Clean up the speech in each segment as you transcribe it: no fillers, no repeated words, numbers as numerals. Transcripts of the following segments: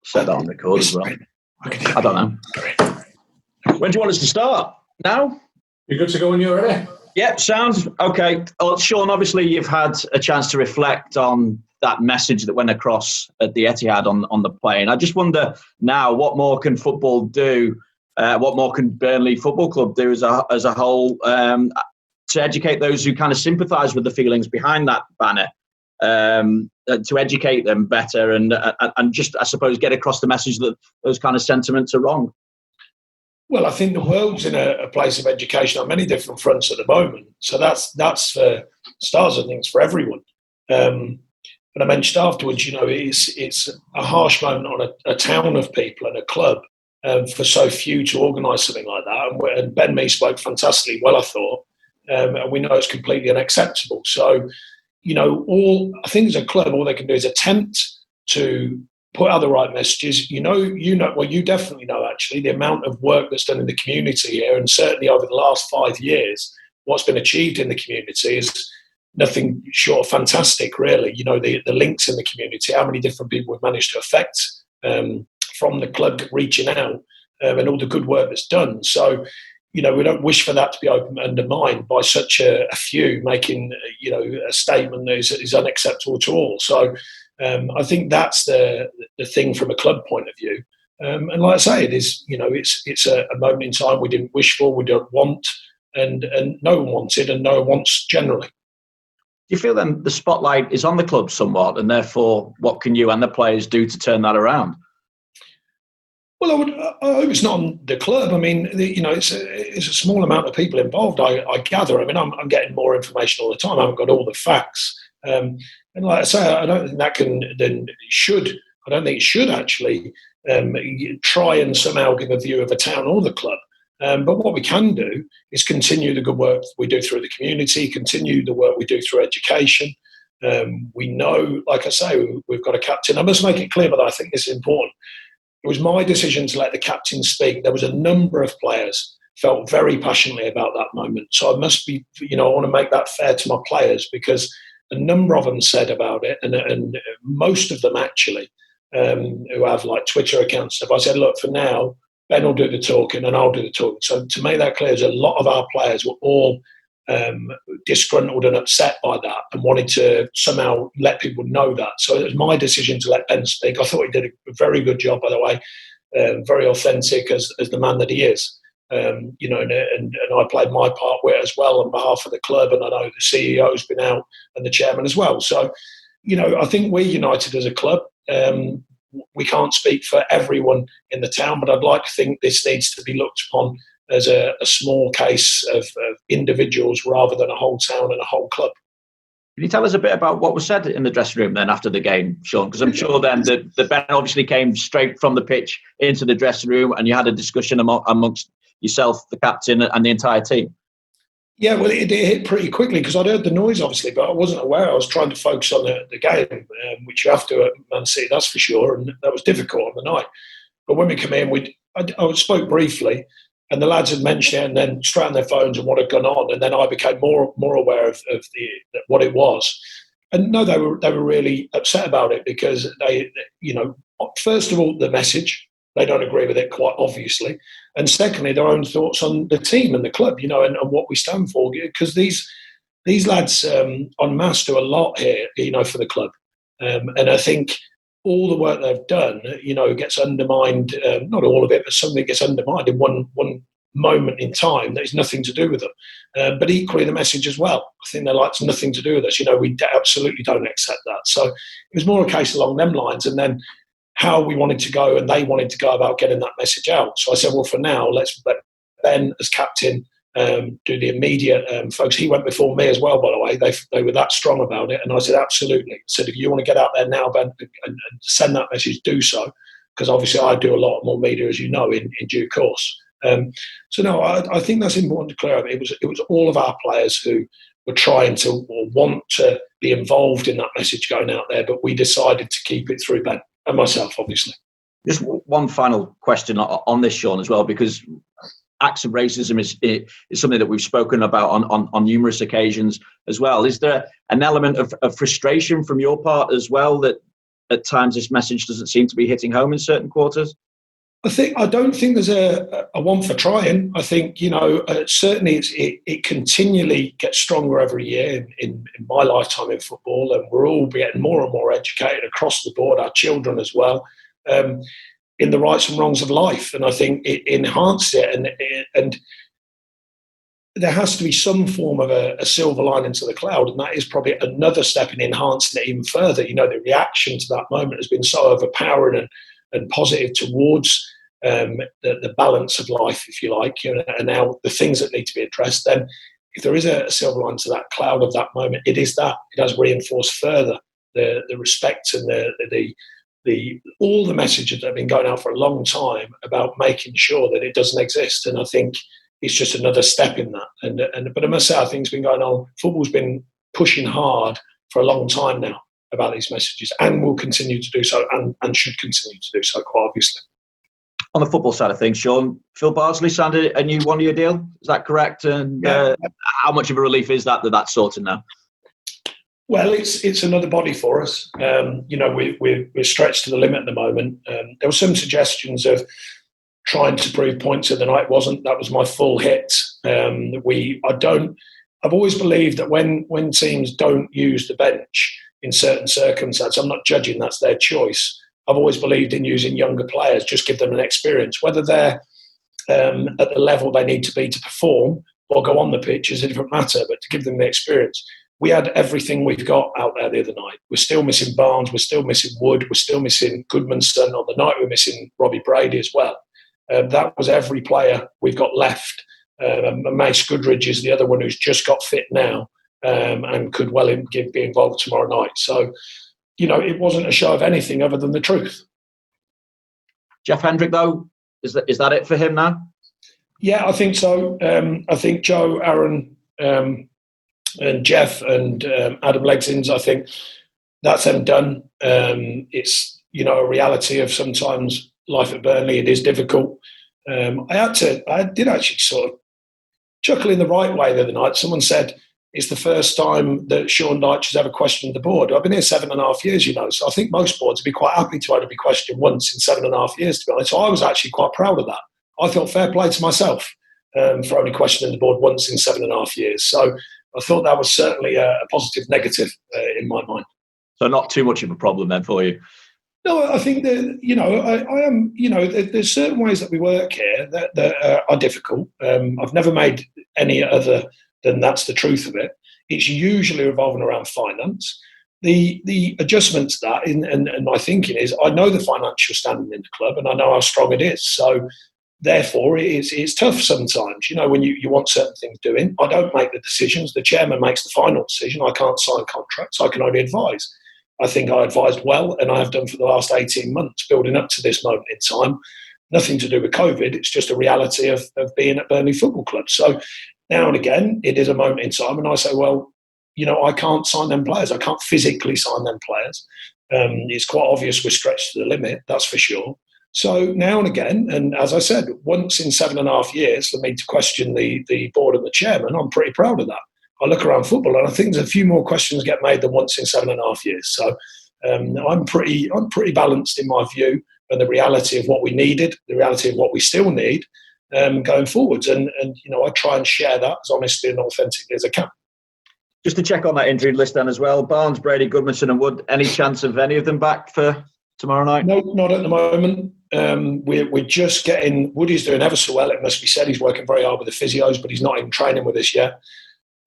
Set that on record as well. I don't know. When do you want us to start? Now? You're good to go when you're ready? Yep, sounds okay. Sean, obviously you've had a chance to reflect on that message that went across at the Etihad on the plane. I just wonder now, what more can football do? What more can Burnley Football Club do as a whole to educate those who kind of sympathise with the feelings behind that banner? To educate them better and just, I suppose, get across the message that those kind of sentiments are wrong. Well, I think the world's in a place of education on many different fronts at the moment. So that's for stars, I think it's for everyone. And I mentioned afterwards, it's a harsh moment on a town of people and a club for so few to organise something like that. And Ben Mee spoke fantastically well, I thought. And we know it's completely unacceptable. So, I think as a club, all they can do is attempt to put out the right messages. You definitely know, actually, the amount of work that's done in the community here, and certainly over the last 5 years, what's been achieved in the community is nothing short of fantastic, really. The links in the community, how many different people we've managed to affect from the club reaching out, and all the good work that's done. So, we don't wish for that to be undermined by such a few making, a statement that is unacceptable to all. So I think that's the thing from a club point of view. And like I say, it is, it's a moment in time we didn't wish for, we don't want, and no one wanted, and no one wants generally. Do you feel then the spotlight is on the club somewhat, and therefore what can you and the players do to turn that around? Well, I hope it's not on the club. I mean, it's a small amount of people involved, I gather. I mean, I'm getting more information all the time. I haven't got all the facts. And like I say, I don't think it should actually try and somehow give a view of a town or the club. But what we can do is continue the good work we do through the community, continue the work we do through education. We know, like I say, we've got a captain. I must make it clear, but I think this is important. It was my decision to let the captain speak. There was a number of players felt very passionately about that moment. So I must be, I want to make that fair to my players, because a number of them said about it, and most of them actually, who have like Twitter accounts. If I said, look, for now, Ben will do the talking and I'll do the talking. So to make that clear, a lot of our players were all disgruntled and upset by that, and wanted to somehow let people know that. So it was my decision to let Ben speak. I thought he did a very good job, by the way, very authentic as the man that he is. And I played my part with it as well on behalf of the club, and I know the CEO's been out and the chairman as well. So, I think we're united as a club. We can't speak for everyone in the town, but I'd like to think this needs to be looked upon as a small case of individuals rather than a whole town and a whole club. Can you tell us a bit about what was said in the dressing room then after the game, Sean? Because I'm sure then that Ben obviously came straight from the pitch into the dressing room, and you had a discussion amongst yourself, the captain, and the entire team. Yeah, well, it hit pretty quickly because I'd heard the noise, obviously, but I wasn't aware. I was trying to focus on the game, which you have to at Man City, that's for sure, and that was difficult on the night. But when we came in, I spoke briefly, and the lads had mentioned it, and then straight on their phones and what had gone on, and then I became more aware of what it was. And no, they were really upset about it because they, first of all, the message, they don't agree with it quite obviously, and secondly, their own thoughts on the team and the club, and what we stand for, because these lads en masse do a lot here, for the club, and I think all the work they've done, gets undermined. Not all of it, but some of it gets undermined in one moment in time that is nothing to do with them. But equally, the message as well. I think they're like, it's nothing to do with us. We absolutely don't accept that. So it was more a case along them lines, and then how we wanted to go and they wanted to go about getting that message out. So I said, well, for now, let's let Ben as captain do the immediate folks. He went before me as well, by the way. They were that strong about it. And I said, absolutely. I said, if you want to get out there now, Ben, and send that message, do so. Because obviously I do a lot more media, as you know, in due course. So no, I think that's important to clear up. It was all of our players who were trying to or want to be involved in that message going out there, but we decided to keep it through Ben and myself, obviously. Just one final question on this, Sean, as well, because acts of racism is something that we've spoken about on numerous occasions as well. Is there an element of frustration from your part as well that at times this message doesn't seem to be hitting home in certain quarters? I don't think there's a one for trying. I think, certainly it continually gets stronger every year in my lifetime in football, and we're all getting more and more educated across the board, our children as well, in the rights and wrongs of life. And I think it enhanced it, and there has to be some form of a silver lining to the cloud, and that is probably another step in enhancing it even further. The reaction to that moment has been so overpowering and positive towards the balance of life, if you like, and now the things that need to be addressed. Then, if there is a silver line to that cloud of that moment, it is that it has reinforced further the respect and the all the messages that have been going out for a long time about making sure that it doesn't exist. And I think it's just another step in that. But I must say, I think it's been going on. Football's been pushing hard for a long time now about these messages, and will continue to do so, and should continue to do so, quite obviously. On the football side of things, Sean, Phil Bardsley signed a new one-year deal. Is that correct? And how much of a relief is that's sorted now? Well, it's another body for us. We're stretched to the limit at the moment. There were some suggestions of trying to prove points of the night. Wasn't that was my full hit? I've always believed that when teams don't use the bench in certain circumstances, I'm not judging, that's their choice. I've always believed in using younger players, just give them an experience, whether they're at the level they need to be to perform or go on the pitch is a different matter, but to give them the experience. We had everything we've got out there the other night. We're still missing Barnes, we're still missing Wood, we're still missing Goodmanson. On the night we're missing Robbie Brady as well. That was every player we've got left. Mace Goodridge is the other one who's just got fit now and could well be involved tomorrow night. So, it wasn't a show of anything other than the truth. Jeff Hendrick, though, is that it for him now? Yeah, I think so. I think Joe, Aaron, and Jeff and Adam Legsins, I think that's them done. It's, a reality of sometimes life at Burnley. It is difficult. I did actually sort of chuckle in the right way the other night. Someone said, it's the first time that Sean Dyche has ever questioned the board. I've been here 7.5 years, so I think most boards would be quite happy to only be questioned once in 7.5 years, to be honest. So I was actually quite proud of that. I thought fair play to myself for only questioning the board once in 7.5 years. So I thought that was certainly a positive negative in my mind. So not too much of a problem then for you? No, I think that, I am, there's certain ways that we work here that are difficult. I've never made any other than that's the truth of it. It's usually revolving around finance. The adjustment to that, and my thinking is, I know the financial standing in the club and I know how strong it is. So therefore, it's tough sometimes, when you want certain things doing. I don't make the decisions. The chairman makes the final decision. I can't sign contracts. I can only advise. I think I advised well, and I have done for the last 18 months, building up to this moment in time. Nothing to do with COVID. It's just a reality of being at Burnley Football Club. So now and again, it is a moment in time, and I say, well, I can't sign them players. I can't physically sign them players. It's quite obvious we're stretched to the limit, that's for sure. So now and again, and as I said, once in 7.5 years for me to question the board and the chairman, I'm pretty proud of that. I look around football and I think there's a few more questions get made than once in 7.5 years. So I'm pretty balanced in my view, and the reality of what we needed, the reality of what we still need going forwards. And I try and share that as honestly and authentically as I can. Just to check on that injury list then as well, Barnes, Brady, Goodmanson and Wood, any chance of any of them back for tomorrow night? No, not at the moment. We're just getting, Woody's doing ever so well, it must be said. He's working very hard with the physios, but he's not even training with us yet.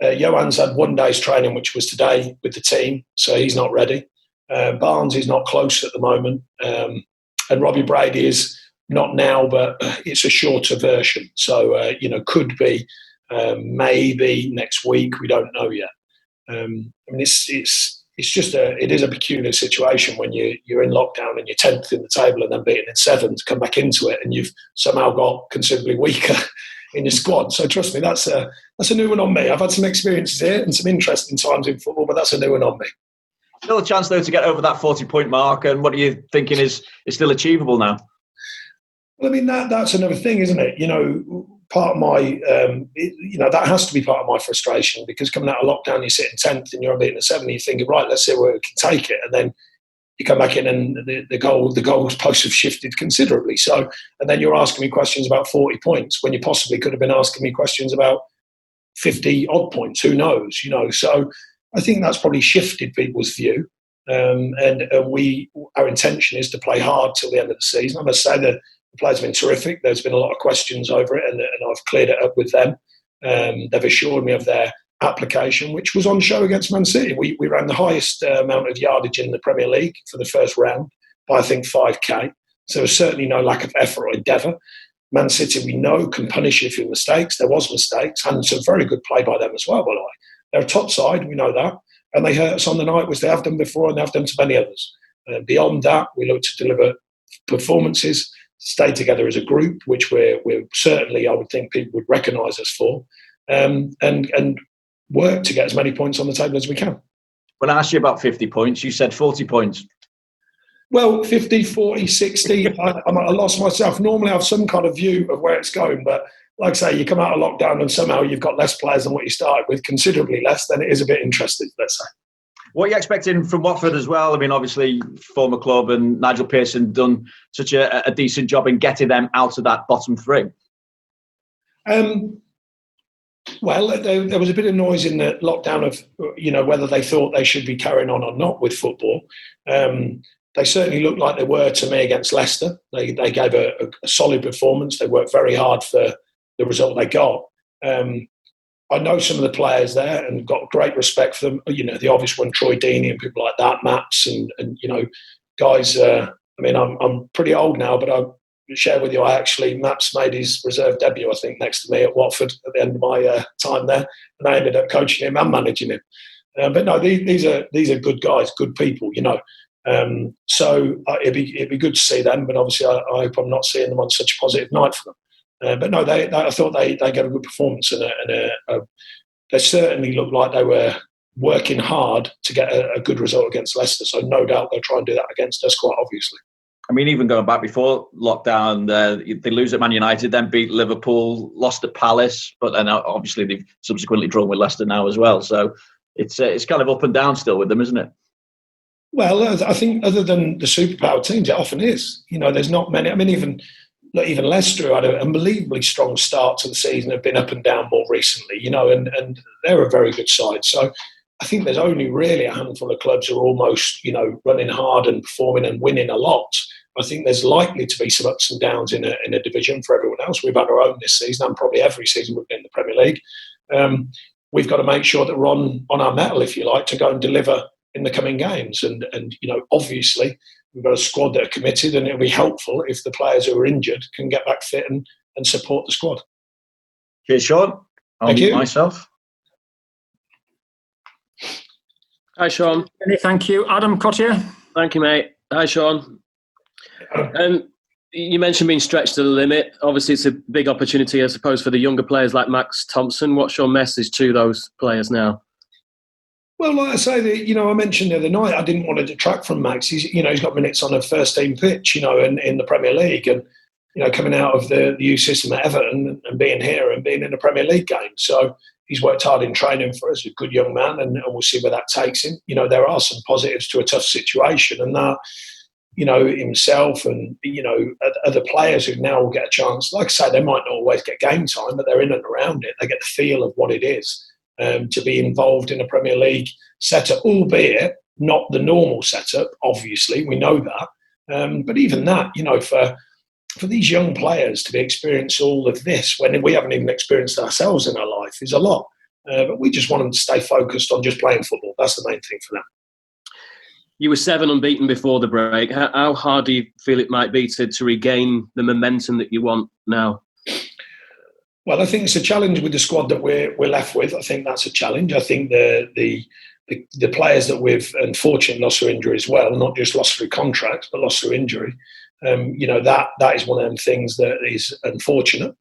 Johan's had 1 day's training, which was today with the team, so he's not ready. Barnes is not close at the moment. And Robbie Brady is not now, but it's a shorter version. So, could be maybe next week. We don't know yet. It's just it is a peculiar situation when you're in lockdown and you're 10th in the table and then beaten in 7th to come back into it, and you've somehow got considerably weaker in your squad. So trust me, that's a new one on me. I've had some experiences here and some interesting times in football, but that's a new one on me. Still a chance though to get over that 40-point mark, and what are you thinking is still achievable now? Well, that's another thing, isn't it? Part of my, that has to be part of my frustration, because coming out of lockdown, you're sitting 10th and you're unbeaten at 7, you're thinking, right, let's see where we can take it. And then you come back in and the goalposts have shifted considerably. So, and then you're asking me questions about 40 points when you possibly could have been asking me questions about 50 odd points. Who knows? So I think that's probably shifted people's view. And our intention is to play hard till the end of the season. I must say that the players have been terrific. There's been a lot of questions over it, and I've cleared it up with them. They've assured me of their application, which was on show against Man City. We ran the highest amount of yardage in the Premier League for the first round by, I think, 5k. So there's certainly no lack of effort or endeavour. Man City, we know, can punish you for mistakes. There was mistakes, and some very good play by them as well, by the way. They're a top side, we know that. And they hurt us on the night, which they have done before, and they have done to many others. Beyond that, we look to deliver performances, stay together as a group, which we're certainly, I would think, people would recognise us for, and work to get as many points on the table as we can. When I asked you about 50 points, you said 40 points. Well, 50, 40, 60, I lost myself. Normally I have some kind of view of where it's going, but like I say, you come out of lockdown and somehow you've got less players than what you started with, considerably less, then it is a bit interesting, let's say. What are you expecting from Watford as well? I mean, obviously, former club and Nigel Pearson done such a decent job in getting them out of that bottom three. Well, there was a bit of noise in the lockdown of, whether they thought they should be carrying on or not with football. They certainly looked like they were to me against Leicester. They gave a solid performance. They worked very hard for the result they got. I know some of the players there and got great respect for them. The obvious one, Troy Deeney and people like that, Maps and guys. I'm pretty old now, but I'll share with you, Maps made his reserve debut, I think, next to me at Watford at the end of my time there. And I ended up coaching him and managing him. But no, these are good guys, good people, So it'd be good to see them, but obviously I hope I'm not seeing them on such a positive night for them. But no, I thought they gave a good performance, and they certainly looked like they were working hard to get a good result against Leicester. So no doubt they'll try and do that against us, quite obviously. I mean, even going back before lockdown, they lose at Man United, then beat Liverpool, lost at Palace, but then obviously they've subsequently drawn with Leicester now as well. So it's kind of up and down still with them, isn't it? Well, I think other than the superpower teams, it often is. There's not many. I mean, even Leicester had an unbelievably strong start to the season, have been up and down more recently, and they're a very good side. So I think there's only really a handful of clubs who are almost, running hard and performing and winning a lot. I think there's likely to be some ups and downs in a division for everyone else. We've had our own this season, and probably every season we've been in the Premier League. We've got to make sure that we're on our mettle, if you like, to go and deliver in the coming games. And obviously, we've got a squad that are committed, and it'll be helpful if the players who are injured can get back fit and support the squad. Cheers, Sean. Thank you. Myself. Hi, Sean. Thank you. Adam Cottier. Thank you, mate. Hi, Sean. You mentioned being stretched to the limit. Obviously, it's a big opportunity, I suppose, for the younger players like Max Thompson. What's your message to those players now? Well, like I say, I mentioned the other night, I didn't want to detract from Max. He's got minutes on a first-team pitch, and in the Premier League, and coming out of the youth system at Everton and being here and being in a Premier League game. So he's worked hard in training for us, a good young man, and we'll see where that takes him. There are some positives to a tough situation, and that, himself and other players who now will get a chance. Like I say, they might not always get game time, but they're in and around it. They get the feel of what it is. To be involved in a Premier League setup, albeit not the normal setup, obviously, we know that. But even that, for these young players to be experiencing all of this when we haven't even experienced ourselves in our life is a lot. But we just want them to stay focused on just playing football. That's the main thing for them. You were 7 unbeaten before the break. How hard do you feel it might be to regain the momentum that you want now? Well, I think it's a challenge with the squad that we're left with. I think that's a challenge. I think the players that we've unfortunately lost through injury as well, not just lost through contracts, but lost through injury. That is one of them things that is unfortunate.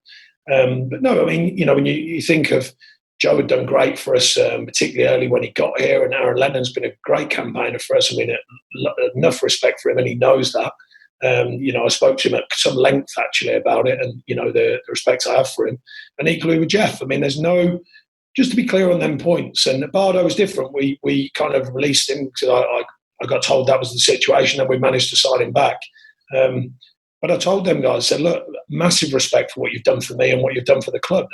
But no, I mean, when you think of Joe had done great for us, particularly early when he got here, and Aaron Lennon's been a great campaigner for us. I mean, enough respect for him, and he knows that. I spoke to him at some length actually about it, and the respect I have for him, and equally with Jeff. I mean, there's just to be clear on them points. And Bardo was different. We kind of released him because I got told that was the situation, and we managed to sign him back. But I told them guys, I said, look, massive respect for what you've done for me and what you've done for the club.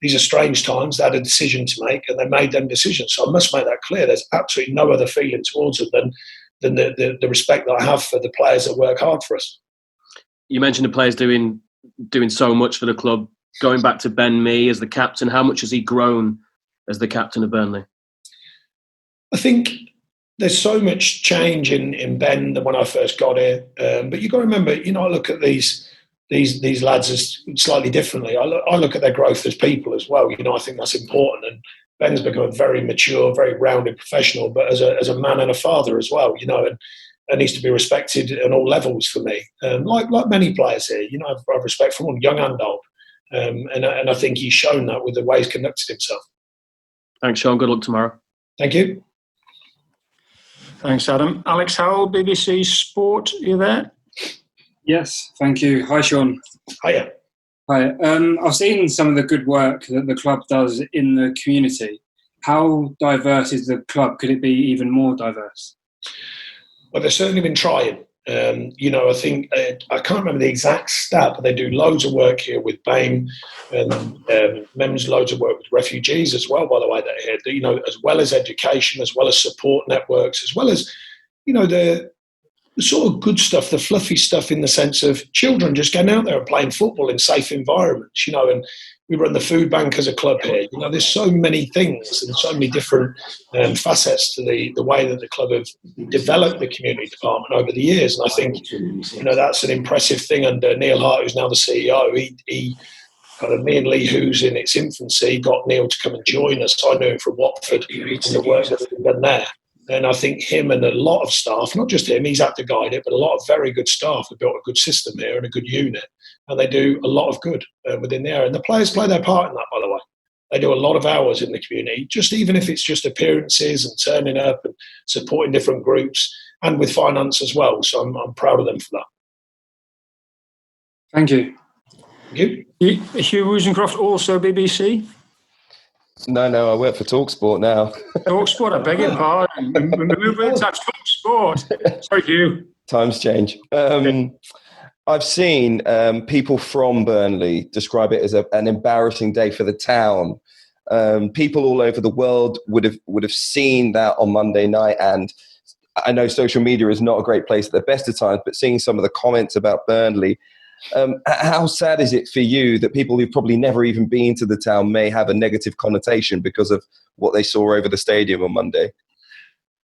These are strange times. They had a decision to make, and they made them decisions. So I must make that clear. There's absolutely no other feeling towards them than the respect that I have for the players that work hard for us. You mentioned the players doing so much for the club. Going back to Ben Mee as the captain, how much has he grown as the captain of Burnley? I think there's so much change in Ben than when I first got here. But you've got to remember, I look at these lads as slightly differently. I look at their growth as people as well. I think that's important. And Ben's become a very mature, very rounded professional, but as a man and a father as well, and needs to be respected on all levels for me. Like many players here, I've respect for everyone, young and old. And I think he's shown that with the way he's conducted himself. Thanks, Sean. Good luck tomorrow. Thank you. Thanks, Adam. Alex Howell, BBC Sport, are you there? Yes, thank you. Hi, Sean. Hiya. Hi. I've seen some of the good work that the club does in the community. How diverse is the club? Could it be even more diverse? Well, they've certainly been trying. I think, I can't remember the exact stat, but they do loads of work here with BAME and MEMS, loads of work with refugees as well, by the way, that here, as well as education, as well as support networks, as well as, the sort of good stuff, the fluffy stuff in the sense of children just getting out there and playing football in safe environments, and we run the food bank as a club here. There's so many things and so many different facets to the way that the club have developed the community department over the years. And I think, that's an impressive thing under Neil Hart, who's now the CEO. He kind of, me and Lee, who's in its infancy, got Neil to come and join us. I knew him from Watford and the work that we've done there. And I think him and a lot of staff, not just him, he's had to guide it, but a lot of very good staff have built a good system here and a good unit. And they do a lot of good within the area. And the players play their part in that, by the way. They do a lot of hours in the community, just even if it's just appearances and turning up and supporting different groups and with finance as well. So I'm proud of them for that. Thank you. Thank you. Hugh Rosencroft, also BBC? No, I work for TalkSport now. TalkSport, I beg your pardon. That's TalkSport. Sorry, Hugh. Times change. I've seen people from Burnley describe it as an embarrassing day for the town. People all over the world would have seen that on Monday night, and I know social media is not a great place at the best of times, but seeing some of the comments about Burnley, how sad is it for you that people who've probably never even been to the town may have a negative connotation because of what they saw over the stadium on Monday?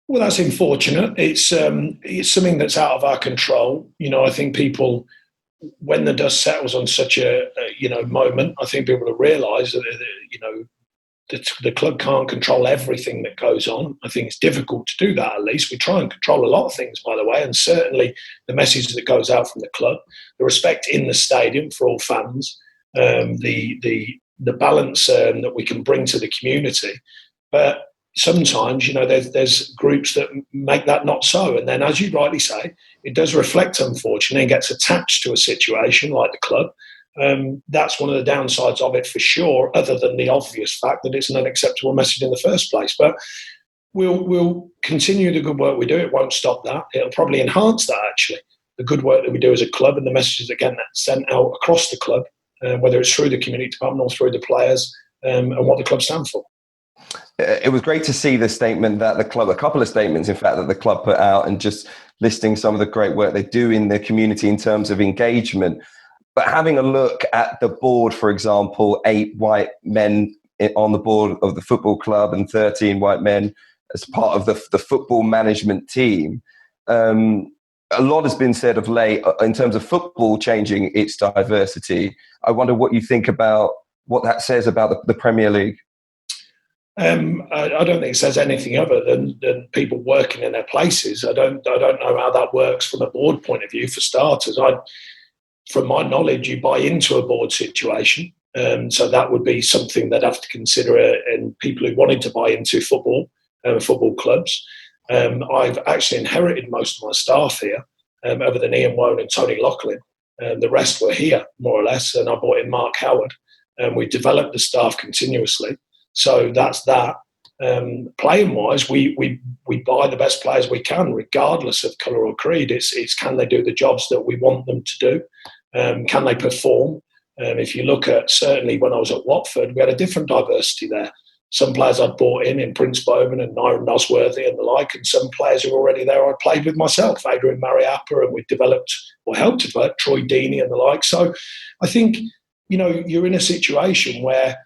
Well, that's unfortunate. It's something that's out of our control. I think people, when the dust settles on such a moment, I think people will realise that the club can't control everything that goes on. I think it's difficult to do that. At least we try and control a lot of things, by the way, and certainly the message that goes out from the club, the respect in the stadium for all fans, the balance that we can bring to the community, but sometimes, there's groups that make that not so. And then, as you rightly say, it does reflect, unfortunately, and gets attached to a situation like the club. That's one of the downsides of it for sure, other than the obvious fact that it's an unacceptable message in the first place. But we'll continue the good work we do. It won't stop that. It'll probably enhance that, actually, the good work that we do as a club and the messages that get sent out across the club, whether it's through the community department or through the players, and what the club stands for. It was great to see the statement that the club, a couple of statements, in fact, that the club put out, and just listing some of the great work they do in the community in terms of engagement. But having a look at the board, for example, 8 white men on the board of the football club and 13 white men as part of the football management team. A lot has been said of late in terms of football changing its diversity. I wonder what you think about what that says about the Premier League. I don't think it says anything other than people working in their places. I don't know how that works from a board point of view, for starters. From my knowledge, you buy into a board situation. So that would be something they'd have to consider, and people who wanted to buy into football clubs. I've actually inherited most of my staff here, other than Ian Wone and Tony Loughlin. The rest were here, more or less, and I brought in Mark Howard, and we developed the staff continuously. So that's that. Playing wise, we buy the best players we can, regardless of colour or creed. It's can they do the jobs that we want them to do? Can they perform? If you look at, certainly when I was at Watford, we had a different diversity there. Some players I'd brought in Prince Bowman and Nyron Nosworthy and the like, and some players who were already there I played with myself, Adrian Mariappa, and we developed or helped to develop Troy Deeney and the like. So I think, you're in a situation where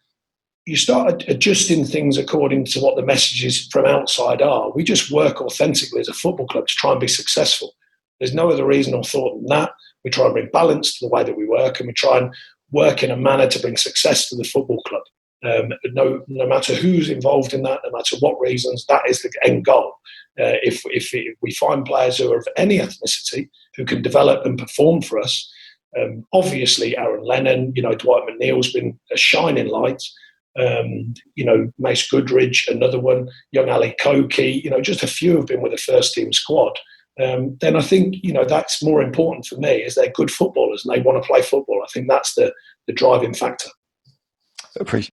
you start adjusting things according to what the messages from outside are. We just work authentically as a football club to try and be successful. There's no other reason or thought than that. We try and bring balance to the way that we work, and we try and work in a manner to bring success to the football club. No matter who's involved in that, no matter what reasons, that is the end goal. If we find players who are of any ethnicity who can develop and perform for us, obviously Aaron Lennon, Dwight McNeil's been a shining light. Mace Goodridge, another one, young Ali Koki, just a few have been with the first team squad. Then I think, that's more important for me, is they're good footballers and they want to play football. I think that's the driving factor. Appreciate